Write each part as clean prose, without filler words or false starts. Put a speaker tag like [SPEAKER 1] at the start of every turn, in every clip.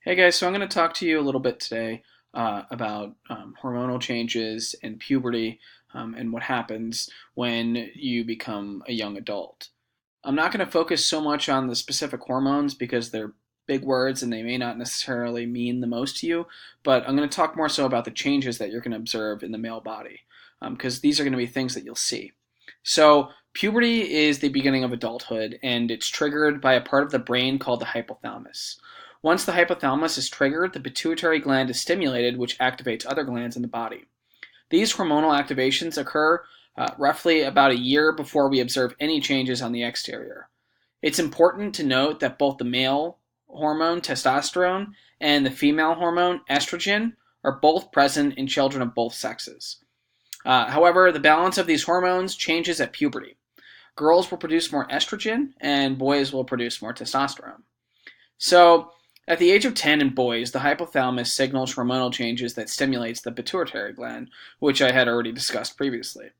[SPEAKER 1] Hey guys, so I'm going to talk to you a little bit today about hormonal changes and puberty and what happens when you become a young adult. I'm not going to focus so much on the specific hormones because they're big words and they may not necessarily mean the most to you, but I'm going to talk more so about the changes that you're going to observe in the male body because these are going to be things that you'll see. So, puberty is the beginning of adulthood and it's triggered by a part of the brain called the hypothalamus. Once the hypothalamus is triggered, the pituitary gland is stimulated, which activates other glands in the body. These hormonal activations occur roughly about a year before we observe any changes on the exterior. It's important to note that both the male hormone, testosterone, and the female hormone, estrogen, are both present in children of both sexes. However, the balance of these hormones changes at puberty. Girls will produce more estrogen, and boys will produce more testosterone. So, at the age of 10 in boys, the hypothalamus signals hormonal changes that stimulates the pituitary gland, which I had already discussed previously.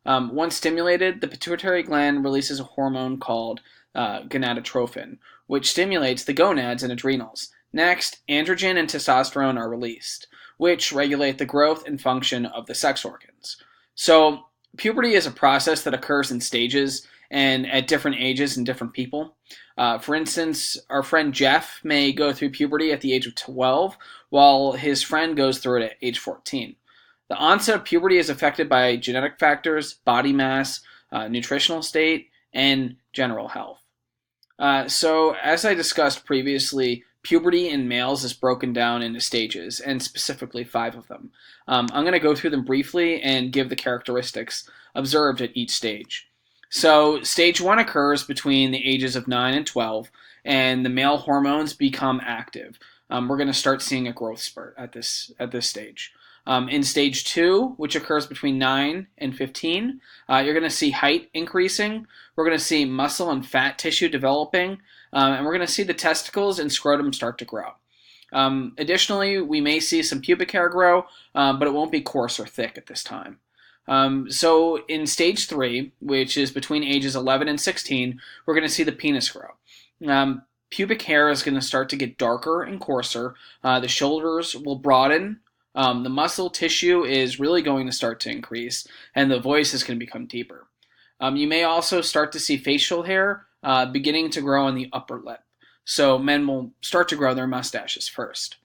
[SPEAKER 1] Once stimulated, the pituitary gland releases a hormone called gonadotrophin, which stimulates the gonads and adrenals. Next, androgen and testosterone are released, which regulate the growth and function of the sex organs. So, puberty is a process that occurs in stages and at different ages in different people. For instance, our friend Jeff may go through puberty at the age of 12, while his friend goes through it at age 14. The onset of puberty is affected by genetic factors, body mass, nutritional state, and general health. As I discussed previously, puberty in males is broken down into stages, and specifically 5 of them. I'm going to go through them briefly and give the characteristics observed at each stage. So, stage 1 occurs between the ages of 9 and 12, and the male hormones become active. We're going to start seeing a growth spurt at this stage. In stage 2, which occurs between 9 and 15, you're going to see height increasing. We're going to see muscle and fat tissue developing, and we're going to see the testicles and scrotum start to grow. Additionally, we may see some pubic hair grow, but it won't be coarse or thick at this time. So in stage 3, which is between ages 11 and 16, we're going to see the penis grow. Pubic hair is going to start to get darker and coarser. The shoulders will broaden. The muscle tissue is really going to start to increase, and the voice is going to become deeper. You may also start to see facial hair beginning to grow on the upper lip. So men will start to grow their mustaches first.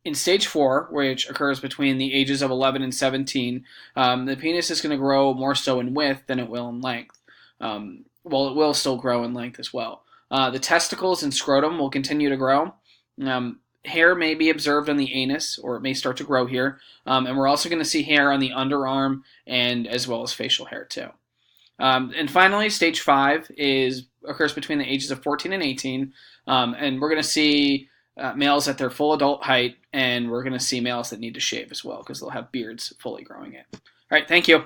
[SPEAKER 1] In stage 4, which occurs between the ages of 11 and 17, the penis is going to grow more so in width than it will in length. Well, it will still grow in length as well. The testicles and scrotum will continue to grow. Hair may be observed on the anus, or it may start to grow here. And we're also going to see hair on the underarm and as well as facial hair too. And finally, stage 5 occurs between the ages of 14 and 18. And we're going to see males at their full adult height, and we're going to see males that need to shave as well because they'll have beards fully growing in. All right, thank you.